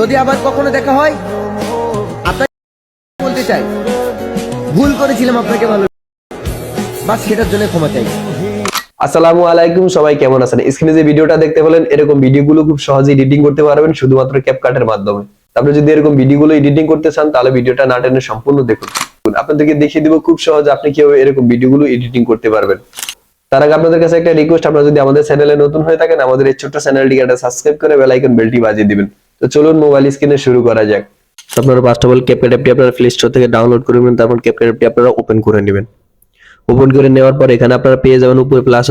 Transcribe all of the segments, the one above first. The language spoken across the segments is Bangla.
যদি আবার কখনো দেখা হয় আপনাকে বলতে চাই ভুল করেছিলাম আপনাকে ভালো, বাস সেটার জন্য ক্ষমা চাই। আসসালামু আলাইকুম, সবাই কেমন আছেন? স্ক্রিনে যে ভিডিওটা দেখতে পেলেন, এরকম ভিডিওগুলো খুব সহজেই এডিটিং করতে পারবেন শুধুমাত্র ক্যাপকাটের মাধ্যমে। আপনি যদি এরকম ভিডিওগুলো এডিটিং করতে চান তাহলে ভিডিওটা না টেনে সম্পূর্ণ দেখুন। আপনাদেরকে দেখিয়ে দিব খুব সহজে আপনি কিভাবে এরকম ভিডিওগুলো এডিটিং করতে পারবেন। তার আগে আপনাদের কাছে একটা রিকোয়েস্ট, আপনারা যদি আমাদের চ্যানেলে নতুন হয়ে থাকেন আমাদের এই ছোট্ট চ্যানেলটিকে একটা সাবস্ক্রাইব করে বেল আইকন বেলটি বাজিয়ে দিবেন। তো চলুন মোবাইল স্ক্রিনে শুরু করা যাক। আপনারা ফার্স্ট অফ অল ক্যাপকাট অ্যাপটি আপনারা প্লে স্টোর থেকে ডাউনলোড করে নেবেন, তারপর ক্যাপকাট অ্যাপটি আপনারা ওপেন করে নেবেন। ওপেন করে নেওয়ার পর এখানে আপনারা পেয়ে যাবেন উপরে প্লাস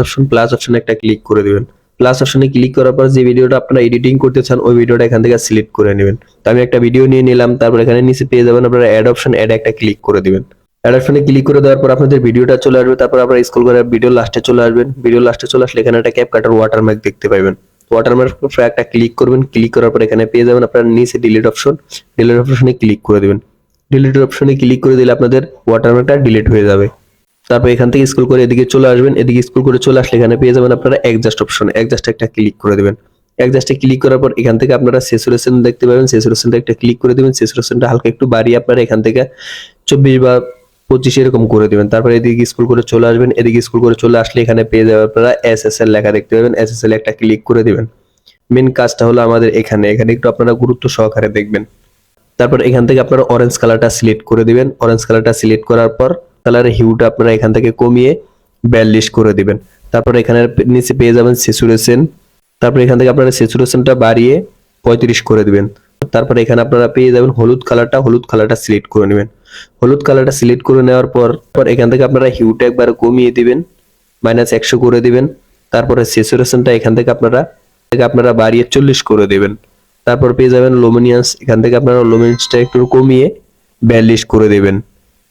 অপশনে একটা ক্লিক করে দিবেন। প্লাস অপশনে ক্লিক করার পর যে ভিডিওটা আপনারা এডিটিং করতে চান ওই ভিডিওটা এখান থেকে সিলেক্ট করে নেবেন। তো আমি একটা ভিডিও নিয়ে নিলাম, তারপর এখানে নিচে পেয়ে যাবেন আপনারা অ্যাড অপশন, অ্যাড একটা ক্লিক করে দিবেন। অ্যাড অপশনে ক্লিক করে দেওয়ার পর আপনাদের ভিডিওটা চলে আসবে, তারপর আপনারা স্ক্রল করে ভিডিও লাস্টে চলে আসবেন। ভিডিও লাস্টে চলে আসলে এখানে একটা ক্যাপকাটের ওয়াটারমার্ক দেখতে পাবেন। ওয়াটারমার্ক উপরে একটা ক্লিক করবেন, ক্লিক করার পর এখানে পেয়ে যাবেন আপনারা নিচে ডিলিট অপশন, ডিলিট অপশনে ক্লিক করে দিবেন। ডিলিট অপশনে ক্লিক করে দিলে আপনাদের ওয়াটারমার্কটা ডিলিট হয়ে যাবে। তারপর এখান থেকে স্ক্রল করে এদিকে চলে আসবেন, এদিকে স্ক্রল করে চলে আসলে এখানে পেয়ে যাবেন আপনারা অ্যাডজাস্ট অপশন, অ্যাডজাস্ট একটা ক্লিক করে দিবেন। অ্যাডজাস্টে ক্লিক করার পর এখান থেকে আপনারা স্যাচুরেশন দেখতে পাবেন, স্যাচুরেশনটা একটা ক্লিক করে দিবেন। স্যাচুরেশনটা হালকা একটু বাড়িয়ে আপনারা এখান থেকে 24 বা 25 এরকম করে দিবেন। তারপর এদিকে স্ক্রল করে চলে আসবেন, এদিকে স্ক্রল করে চলে আসলে এখানে পেয়ে যাবেন আপনারা এসএসএল লেখা দেখতে পাবেন, এসএসএল একটা ক্লিক করে দিবেন। মেন কাজটা হলো আমাদের এখানে একটু আপনারা গুরুত্ব সহকারে দেখবেন। তারপর এখান থেকে আপনারা অরেঞ্জ কালারটা সিলেক্ট করে দিবেন। অরেঞ্জ কালারটা সিলেক্ট করার পর কালারের হিউটা আপনারা এখান থেকে কমিয়ে 42 করে দিবেন। তারপর এখানে নিচে পেয়ে যাবেন স্যাচুরেশন, তারপর এখান থেকে আপনারা স্যাচুরেশনটা বাড়িয়ে 35 করে দিবেন। তারপর এখানে আপনারা পেয়ে যাবেন হলুদ কালারটা সিলেক্ট করে নেবেন। হলুদ কালারটা সিলেক্ট করে নেওয়ার পর এখান থেকে আপনারা হিউটা একবার কমিয়ে দিবেন, -100 করে দিবেন। তারপরে স্যাচুরেশনটা এখান থেকে আপনারা বাড়িয়ে 40 করে দিবেন। তারপর পেয়ে যাবেন লুমিনিয়ান্স, এখান থেকে আপনারা লুমিনিয়ান্সটা একটু কমিয়ে 42 করে দিবেন।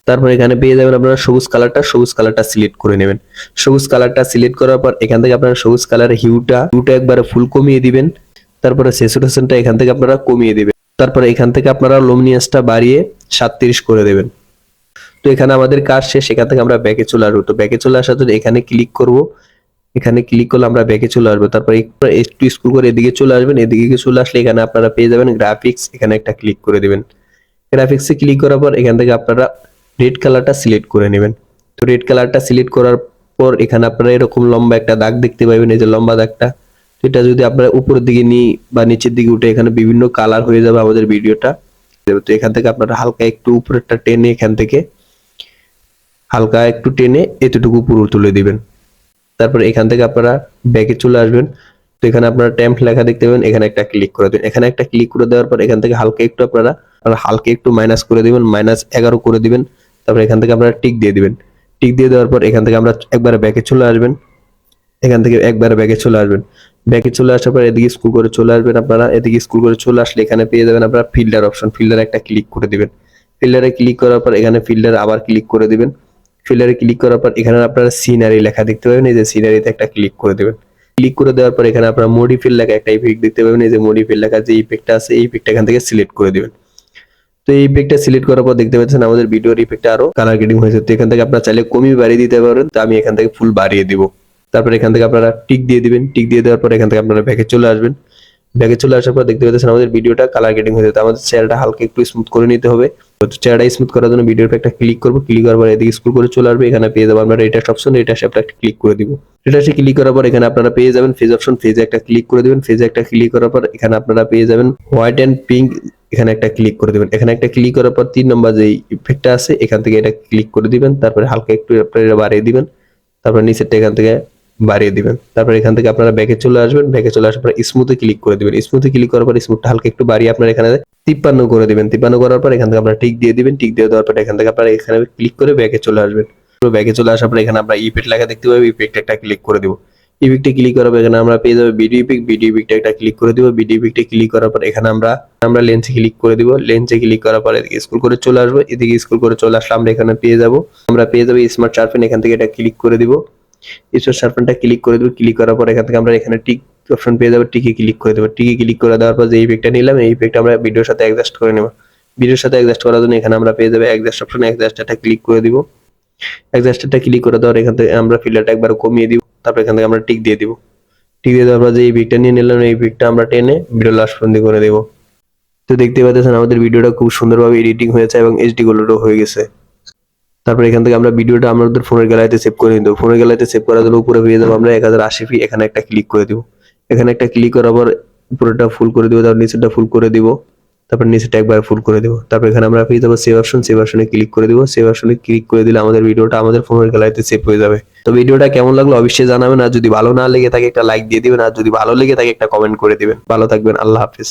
তারপর এখানে পেয়ে যাবেন আপনারা সবুজ কালারটা সিলেক্ট করে নেবেন। সবুজ কালারটা সিলেক্ট করার পর এখান থেকে আপনারা সবুজ কালারের হিউটা একবারে ফুল কমিয়ে দিবেন। তারপরে স্যাচুরেশনটা এখান থেকে আপনারা কমিয়ে দিবেন। তারপরে এখান থেকে আপনারা লুমিনিয়ান্সটা বাড়িয়ে 37 করে দেবেন। তো এখানে আমাদের কাজ শেষ, এখান থেকে আমরা ব্যাকে চলে আসবো। তো ব্যাকে চলে আসার জন্য এখানে ক্লিক করব, এখানে ক্লিক করলে আমরা ব্যাকে চলে আসবো। তারপর একটু স্ক্রল করে এদিকে চলে আসবেন, এদিকে চলে আসলে এখানে আপনারা পেয়ে যাবেন গ্রাফিক্স, এখানে একটা ক্লিক করে দিবেন। গ্রাফিক্সে ক্লিক করার পর এখান থেকে আপনারা রেড কালারটা সিলেক্ট করে নেবেন। তো রেড কালারটা সিলেক্ট করার পর এখানে আপনারা এরকম লম্বা একটা দাগ দেখতে পাবেন, এই যে লম্বা দাগটা। তো এটা যদি আপনারা উপরের দিকে নিয়ে বা নিচের দিকে উঠে এখানে বিভিন্ন কালার হয়ে যাবে আমাদের ভিডিওটা। তো এখান থেকে আপনারা হালকা একটু উপরেরটা টেনে এখান থেকে হালকা একটু টেনে এতটুকু পুরো তুলে দিবেন। তারপর এখান থেকে আপনারা ব্যাকে চলে আসবেন। তো এখানে আপনারা টেম্প লেখা দেখতে পাবেন, এখানে একটা ক্লিক করে দিন। এখানে একটা ক্লিক করে দেওয়ার পর এখান থেকে হালকা একটু আপনারা হালকা একটু মাইনাস করে দিবেন, -11 করে দিবেন। তারপর এখান থেকে আপনারা টিক দিয়ে দিবেন। টিক দিয়ে দেওয়ার পর এখান থেকে আমরা একবারে ব্যাকে চলে আসবেন। এখান থেকে একবারে ব্যাকে চলে আসবেন। ব্যাকে চলে আসার পর এদিকে স্ক্রল করে চলে আসবেন। আপনারা এদিকে স্ক্রল করে চলে আসলে এখানে পেয়ে যাবেন আপনারা ফিল্টার অপশন, ফিল্টারে একটা ক্লিক করে দিবেন। ফিল্টারে ক্লিক করার পর এখানে ফিল্টারে আবার ক্লিক করে দিবেন। ফিল্টারে ক্লিক করার পর এখানে আপনারা সিনারি লেখা দেখতে পাবেন, এই যে সিনারিতে একটা ক্লিক করে দিবেন। ক্লিক করে দেওয়ার পর এখানে আপনারা মডিফাই লেখা একটা ইফেক্ট দেখতে পাবেন, এই যে মডিফাই লেখা যে ইফেক্টটা আছে এই ইফেক্টটা এখান থেকে সিলেক্ট করে দিবেন। তো এই ইফেক্টটা সিলেক্ট করার পর দেখতে পাচ্ছেন আমাদের ভিডিওর ইফেক্টটা আরো কালার গ্রেডিং হয়েছে। তো এখান থেকে আপনারা চাইলে কমিয়ে বাড়িয়ে দিতে পারেন, তো আমি এখান থেকে ফুল বাড়িয়ে দিব। তারপর এখান থেকে আপনারা টিক দিয়ে দিবেন। টিক দিয়ে দেওয়ার পর এখান থেকে আপনারা ব্যাকে চলে আসবেন। ব্যাকে চলে আসার পর দেখতে পাচ্ছেন আমাদের ভিডিওটা কালার গ্রেডিং হয়েছে। তো আমাদের চেহারাটা হালকা একটু স্মুথ করে নিতে হবে। তো চেহারাটা স্মুথ করার জন্য ভিডিওর একটা ক্লিক করব, ক্লিক করার পর এদিকে স্ক্রল করে চলে আসবে। এখানে পেয়ে যাবেন আমরা রেটাস্ট অপশন, রেটাস্ট একটা ক্লিক করে দিব। রেটাস্টে ক্লিক করার পর এখানে আপনারা পেয়ে যাবেন ফেজ অপশন, ফেজে একটা ক্লিক করে দিবেন। ফেজে একটা ক্লিক করার পর এখানে আপনারা পেয়ে যাবেন হোয়াইট এন্ড পিঙ্ক, এখানে একটা ক্লিক করে দিবেন। এখানে একটা ক্লিক করার পর 3 নম্বর যে ইফেক্টটা আছে এখান থেকে এটা ক্লিক করে দিবেন। তারপরে হালকা একটু আপনারা বাড়িয়ে দিবেন। তারপর নিচেরটা এখান থেকে বাড়িয়ে দিবেন। তারপর এখান থেকে আপনারা ব্যাকে চলে আসবেন। ব্যাকে চলে আসার পর স্মুথে ক্লিক করে দিবেন। স্মুথে ক্লিক করার পর স্মুথটা হালকা একটু বাড়িয়ে আপনারা এখানে 53 করে দিবেন। 53 করার পর এখান থেকে আপনারা টিক দিয়ে দিবেন। টিক দিয়ে দেওয়ার পর এখান থেকে আপনারা এখানে ক্লিক করে ব্যাকে চলে আসবেন। পুরো ব্যাকে চলে আসার পর এখানে আমরা ইফেক্ট লেখা দেখতে পাবো, ইফেক্ট একটা ক্লিক করে দিব। ইফেক্টে ক্লিক করার পর এখানে আমরা পেয়ে যাবো ভিডিও ইফেক্ট, ভিডিও ইফেক্টে একটা ক্লিক করে দিব। ভিডিও ইফেক্টে ক্লিক করার পর এখানে আমরা লেন্সে ক্লিক করে দিব। লেন্সে ক্লিক করার পর এদিকে স্ক্রল করে চলে আসবো। এদিকে স্ক্রল করে চলে আসলে আমরা এখানে পেয়ে যাবো স্মার্ট শার্পেন, এখান থেকে এটা ক্লিক করে দিব। স্মার্ট শার্পেনটা ক্লিক করে দিব। ক্লিক করার পর এখান থেকে আমরা এখানে টিক অপশন পেয়ে যাবো, টিকে ক্লিক করে দেবো। টিকে ক্লিক করে দেওয়ার পর যে ইফেক্টটা নিলাম এই ইফেক্ট আমরা ভিডিওর সাথে অ্যাডজাস্ট করে নেব। ভিডিওর সাথে অ্যাডজাস্ট করার জন্য এখানে আমরা পেয়ে যাবো অ্যাডজাস্ট অপশন, অ্যাডজাস্টটা ক্লিক করে দিব। অ্যাডজাস্টটা ক্লিক করে দেওয়ার এখান থেকে আমরা ফিল্টারটা একবার কমিয়ে দিব। তারপর এখান থেকে আমরা টিক দিয়ে দিব। টিক দিয়ে দেওয়ার পর যে ইফেক্টটা নিয়ে নিলাম এই ইফেক্টটা আমরা টেনে ভিডিও লাস্ট পর্যন্ত করে দেব। তো দেখতে পাচ্ছেন আমাদের ভিডিওটা খুব সুন্দরভাবে এডিটিং হয়েছে এবং এইচডি গোল্ডও হয়ে গেছে। তারপর এখান থেকে আমরা ভিডিওটা আমাদের ফোনের গ্যালারিতে সেভ করে নিব। ফোনের গ্যালারিতে সেভ করার জন্য উপরে পেয়ে যাবো আমরা 1080p, এখানে একটা ক্লিক করে দিব। এখানে একটা ক্লিক করার পর উপরেটা ফুল করে দিব, তারপর নিচেরটা ফুল করে দিব, তারপর নিচেরটা একবার ফুল করে দিব। তারপর এখানে আমরা পেয়ে যাবো সেভ অপশন, সেভ অপশনে ক্লিক করে দিব। সেভ অপশনে ক্লিক করে দিলে আমাদের ভিডিওটা আমাদের ফোনের গ্যালারিতে সেভ হয়ে যাবে। তো ভিডিওটা কেমন লাগলো অবশ্যই জানাবেন, আর যদি ভালো না লেগে থাকে একটা লাইক দিয়ে দিবেন, আর যদি ভালো লেগে থাকে একটা কমেন্ট করে দিবেন। ভালো থাকবেন, আল্লাহ হাফেজ।